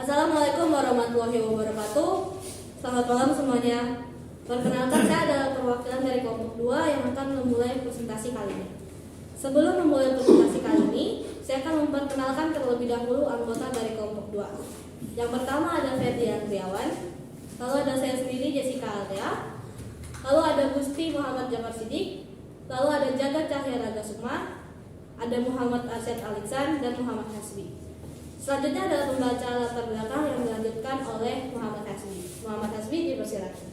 Assalamualaikum warahmatullahi wabarakatuh. Selamat malam semuanya. Perkenalkan, saya adalah perwakilan dari kelompok 2 yang akan memulai presentasi kali ini. Sebelum memulai presentasi kali ini, saya akan memperkenalkan terlebih dahulu anggota dari kelompok 2. Yang pertama ada Ferdian Triawan, lalu ada saya sendiri Jessica Altea, lalu ada Gusti Muhammad Jafar Sidik, lalu ada Jagat Cahya Raga Sukma, ada Muhammad Arsyad Aliksan, dan Muhammad Hasbi. Selanjutnya adalah pembaca latar belakang yang dilanjutkan oleh Muhammad Hasbi. Muhammad Hasbi, dipersilakan.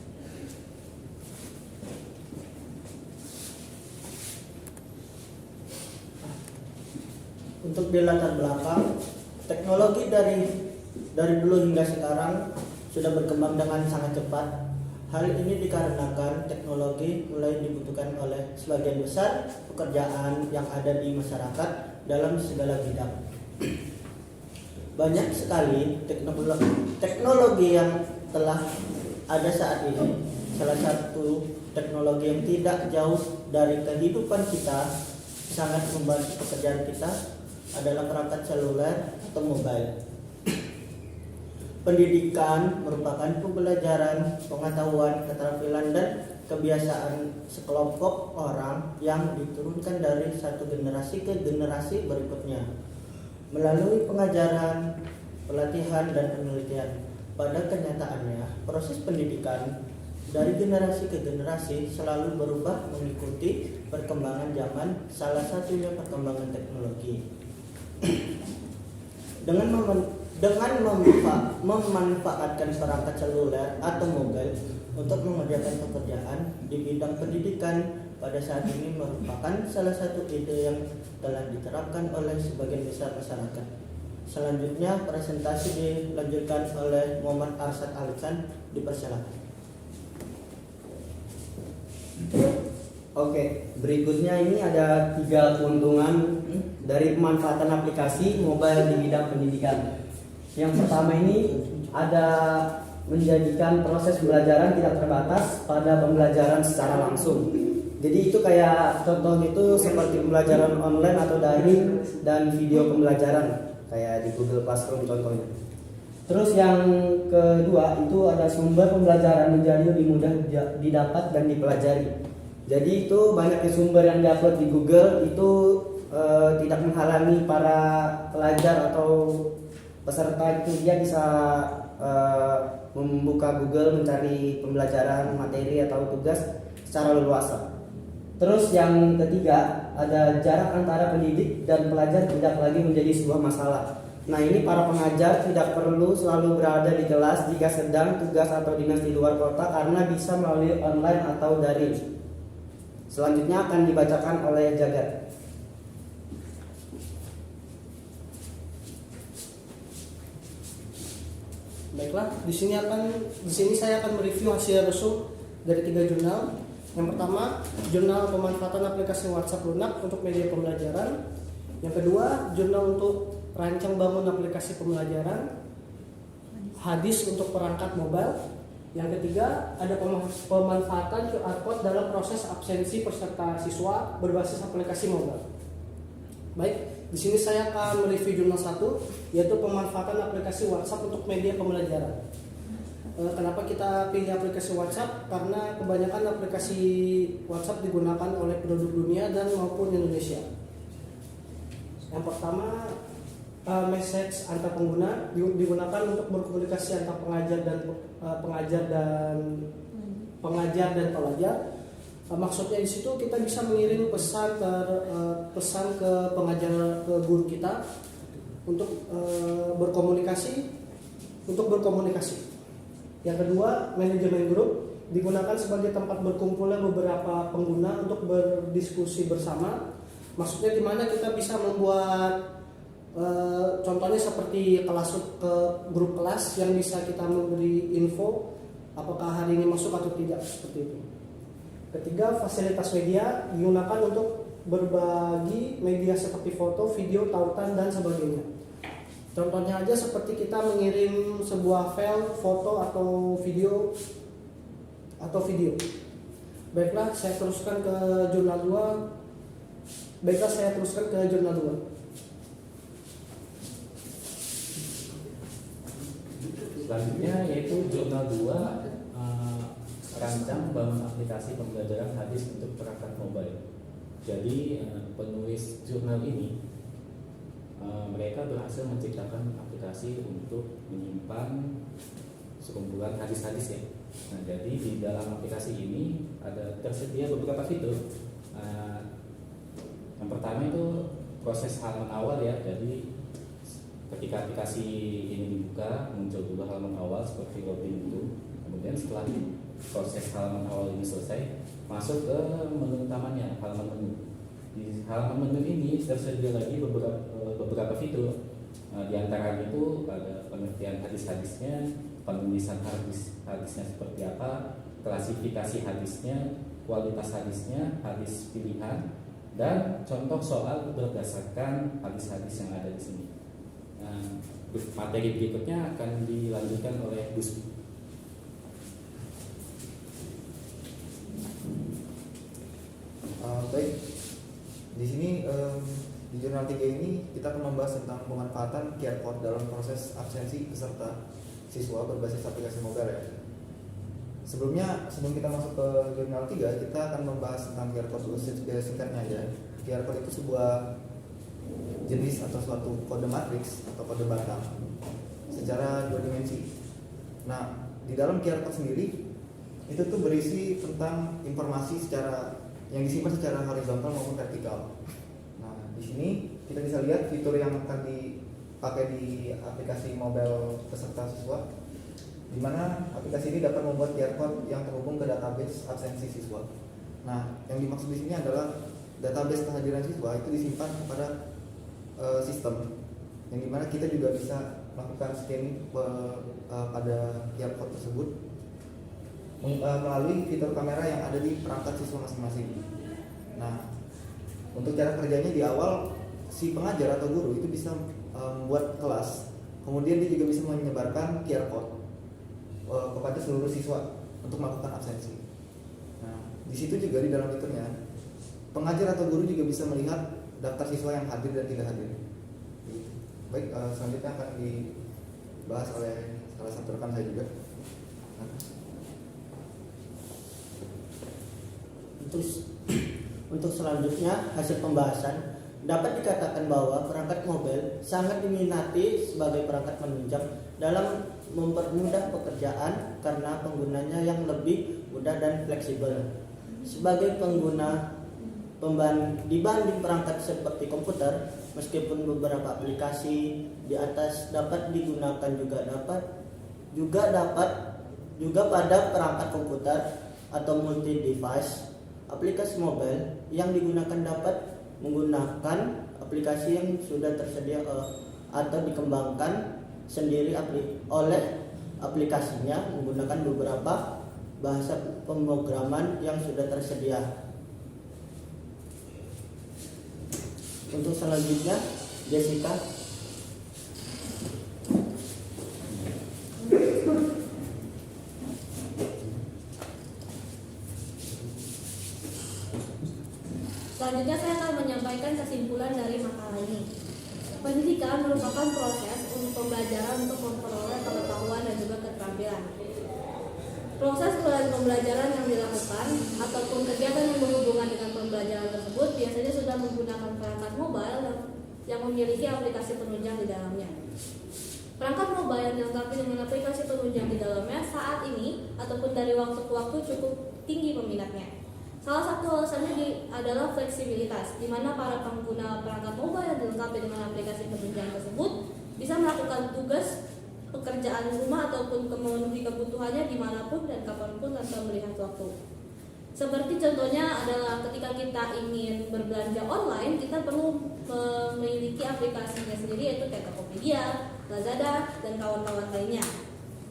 Untuk di latar belakang, teknologi dari dulu hingga sekarang sudah berkembang dengan sangat cepat. Hal ini dikarenakan teknologi mulai dibutuhkan oleh sebagian besar pekerjaan yang ada di masyarakat dalam segala bidang. Banyak sekali teknologi yang telah ada saat ini. Salah satu teknologi yang tidak jauh dari kehidupan kita, sangat membantu pekerjaan kita, adalah perangkat seluler atau mobile. Pendidikan merupakan pembelajaran, pengetahuan, keterampilan, dan kebiasaan sekelompok orang yang diturunkan dari satu generasi ke generasi berikutnya melalui pengajaran, pelatihan, dan penelitian. Pada kenyataannya, proses pendidikan dari generasi ke generasi selalu berubah mengikuti perkembangan zaman, salah satunya perkembangan teknologi. Dengan memanfaatkan perangkat seluler atau mobile untuk mengerjakan pekerjaan di bidang pendidikan pada saat ini merupakan salah satu ide yang telah diterapkan oleh sebagian besar masyarakat. Selanjutnya presentasi dilanjutkan oleh Muhammad Arsyad Aliksan, dipersilakan. Oke, berikutnya ini ada 3 keuntungan dari pemanfaatan aplikasi mobile di bidang pendidikan. Yang pertama ini ada menjadikan proses pembelajaran tidak terbatas pada pembelajaran secara langsung. Jadi itu kayak contohnya itu seperti pembelajaran online atau daring dan video pembelajaran kayak di Google Classroom contohnya. Terus yang kedua itu ada sumber pembelajaran menjadi lebih mudah didapat dan dipelajari. Jadi itu banyaknya sumber yang diupload di Google itu tidak menghalangi para pelajar atau peserta itu dia bisa membuka Google mencari pembelajaran materi atau tugas secara leluasa. Terus yang ketiga ada jarak antara pendidik dan pelajar tidak lagi menjadi sebuah masalah. Nah ini para pengajar tidak perlu selalu berada di kelas jika sedang tugas atau dinas di luar kota karena bisa melalui online atau daring. Selanjutnya akan dibacakan oleh Jagat. Baiklah, di sini saya akan mereview hasil resum dari 3 jurnal. Yang pertama, jurnal pemanfaatan aplikasi WhatsApp lunak untuk media pembelajaran. Yang kedua, jurnal untuk rancang bangun aplikasi pembelajaran. Hadis untuk perangkat mobile. Yang ketiga, ada pemanfaatan QR code dalam proses absensi peserta siswa berbasis aplikasi mobile. Baik, di sini saya akan mereview jurnal 1, yaitu pemanfaatan aplikasi WhatsApp untuk media pembelajaran. Kenapa kita pilih aplikasi WhatsApp? Karena kebanyakan aplikasi WhatsApp digunakan oleh penduduk dunia dan maupun Indonesia. Yang pertama, message antar pengguna digunakan untuk berkomunikasi antar pengajar dan pelajar. Maksudnya di situ kita bisa mengirim pesan ke pengajar, ke guru kita untuk berkomunikasi. Yang kedua, manajemen grup digunakan sebagai tempat berkumpulnya beberapa pengguna untuk berdiskusi bersama. Maksudnya di mana kita bisa membuat contohnya seperti ke grup kelas yang bisa kita memberi info apakah hari ini masuk atau tidak, seperti itu. Ketiga, fasilitas media digunakan untuk berbagi media seperti foto, video, tautan, dan sebagainya. Contohnya aja seperti kita mengirim sebuah file foto atau video. Baiklah, saya teruskan ke jurnal 2. Selanjutnya yaitu jurnal 2, rancang bangun aplikasi pembelajaran hadis untuk perangkat mobile. Jadi penulis jurnal ini mereka berhasil menciptakan aplikasi untuk menyimpan sekumpulan hadis-hadis ya. Nah, jadi di dalam aplikasi ini ada tersedia beberapa fitur. Yang pertama itu proses halaman awal ya. Jadi ketika aplikasi ini dibuka, muncul dulu halaman awal seperti login dulu. Kemudian setelah proses halaman awal ini selesai, masuk ke menu utamanya, halaman menu. Di halaman menu ini tersedia lagi beberapa fitur. Di antaranya itu ada pengertian hadis-hadisnya, penulisan hadisnya seperti apa, klasifikasi hadisnya, kualitas hadisnya, hadis pilihan, dan contoh soal berdasarkan hadis-hadis yang ada di sini. Nah, materi berikutnya akan dilanjutkan oleh Gus. Baik, di sini di jurnal 3 ini kita akan membahas tentang pemanfaatan QR code dalam proses absensi peserta siswa berbasis aplikasi mobile ya. Sebelum kita masuk ke jurnal 3, kita akan membahas tentang QR code dulu singkatnya aja. QR code itu sebuah jenis atau suatu kode matriks atau kode batang secara 2 dimensi. Nah, di dalam QR code sendiri itu tuh berisi tentang informasi yang disimpan secara horizontal maupun vertikal. Nah, di sini kita bisa lihat fitur yang akan dipakai di aplikasi mobile peserta siswa, di mana aplikasi ini dapat membuat QR code yang terhubung ke database absensi siswa. Nah, yang dimaksud di sini adalah database kehadiran siswa itu disimpan kepada sistem, yang dimana kita juga bisa melakukan scanning pada QR code tersebut melalui fitur kamera yang ada di perangkat siswa masing-masing. Nah, untuk cara kerjanya di awal si pengajar atau guru itu bisa membuat kelas, kemudian dia juga bisa menyebarkan QR code kepada seluruh siswa untuk melakukan absensi. Nah, di situ juga di dalam fiturnya pengajar atau guru juga bisa melihat daftar siswa yang hadir dan tidak hadir. Baik, selanjutnya akan dibahas oleh salah satu rekan saya juga. Untuk selanjutnya, hasil pembahasan dapat dikatakan bahwa perangkat mobile sangat diminati sebagai perangkat penunjang dalam mempermudah pekerjaan karena penggunanya yang lebih mudah dan fleksibel. Sebagai pengguna dibanding perangkat seperti komputer, meskipun beberapa aplikasi di atas dapat digunakan juga pada perangkat komputer atau multi device, aplikasi mobile yang digunakan dapat menggunakan aplikasi yang sudah tersedia atau dikembangkan sendiri oleh aplikasinya menggunakan beberapa bahasa pemrograman yang sudah tersedia. Untuk selanjutnya, Jessica. Selanjutnya saya akan menyampaikan kesimpulan dari makalah ini. Pendidikan merupakan proses untuk pembelajaran untuk memperoleh pengetahuan dan juga keterampilan. Proses pembelajaran yang dilakukan ataupun kegiatan yang berhubungan dengan pembelajaran tersebut biasanya sudah menggunakan perangkat mobile yang memiliki aplikasi penunjang di dalamnya. Perangkat mobile yang dilengkapi dengan aplikasi penunjang di dalamnya saat ini ataupun dari waktu ke waktu cukup tinggi peminatnya. Salah satu alasannya adalah fleksibilitas, di mana para pengguna perangkat mobile yang dilengkapi dengan aplikasi penunjang tersebut bisa melakukan tugas pekerjaan rumah ataupun memenuhi kebutuhannya dimanapun dan kapanpun tanpa melihat waktu. Seperti contohnya adalah ketika kita ingin berbelanja online, kita perlu memiliki aplikasinya sendiri, yaitu kayak Tokopedia, Lazada, dan kawan-kawan lainnya.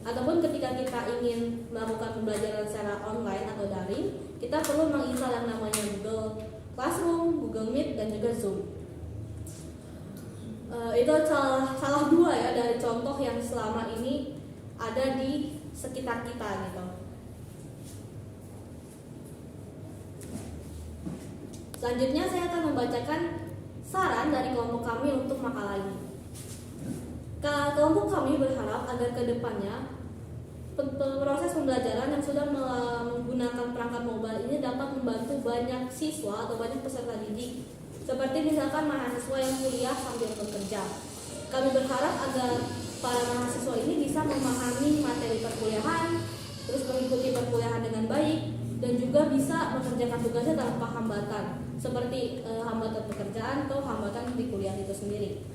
Ataupun ketika kita ingin melakukan pembelajaran secara online atau daring, kita perlu menginstal yang namanya Google Classroom, Google Meet, dan juga Zoom. Itu salah dua ya dari contoh yang selama ini ada di sekitar kita gitu. Selanjutnya saya akan membacakan saran dari kelompok kami untuk makalah ini. Kelompok kami berharap agar kedepannya proses pembelajaran yang sudah menggunakan perangkat mobile ini dapat membantu banyak siswa atau banyak peserta didik, seperti misalkan mahasiswa yang kuliah sambil bekerja. Kami berharap agar para mahasiswa ini bisa memahami materi perkuliahan, terus mengikuti perkuliahan dengan baik, dan juga bisa mengerjakan tugasnya tanpa hambatan, seperti hambatan pekerjaan atau hambatan di kuliah itu sendiri.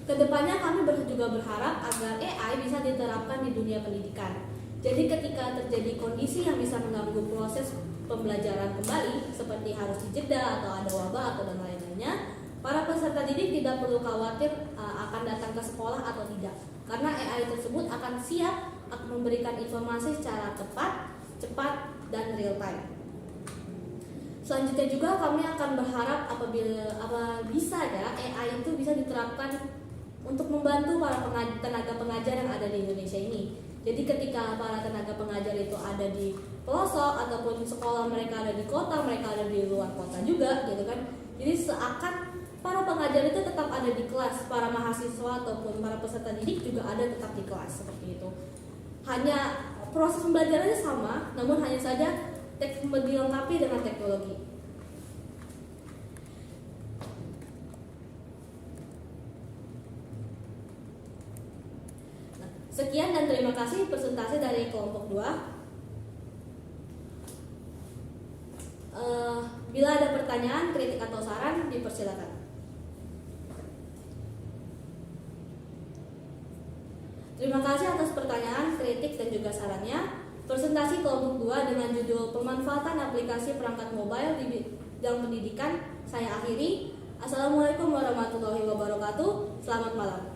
Kedepannya kami juga berharap agar AI bisa diterapkan di dunia pendidikan. Jadi ketika terjadi kondisi yang bisa mengganggu proses pembelajaran kembali, seperti harus dijeda atau ada wabah atau dan lain-lainnya, para peserta didik tidak perlu khawatir akan datang ke sekolah atau tidak, karena AI tersebut akan siap memberikan informasi secara tepat, cepat, dan real time. Selanjutnya juga kami akan berharap apabila bisa ya AI itu bisa diterapkan untuk membantu para tenaga pengajar yang ada di Indonesia ini. Jadi ketika para tenaga pengajar itu ada di pelosok ataupun sekolah mereka ada di kota, mereka ada di luar kota juga gitu kan. Jadi seakan para pengajar itu tetap ada di kelas, para mahasiswa ataupun para peserta didik juga ada tetap di kelas seperti itu. Hanya proses pembelajarannya sama, namun hanya saja dilengkapi dengan teknologi. Sekian dan terima kasih presentasi dari kelompok 2. Bila ada pertanyaan, kritik atau saran, dipersilakan. Terima kasih atas pertanyaan, kritik, dan juga sarannya. Presentasi kelompok 2 dengan judul Pemanfaatan Aplikasi Perangkat Mobile di Bidang Pendidikan saya akhiri. Assalamualaikum warahmatullahi wabarakatuh. Selamat malam.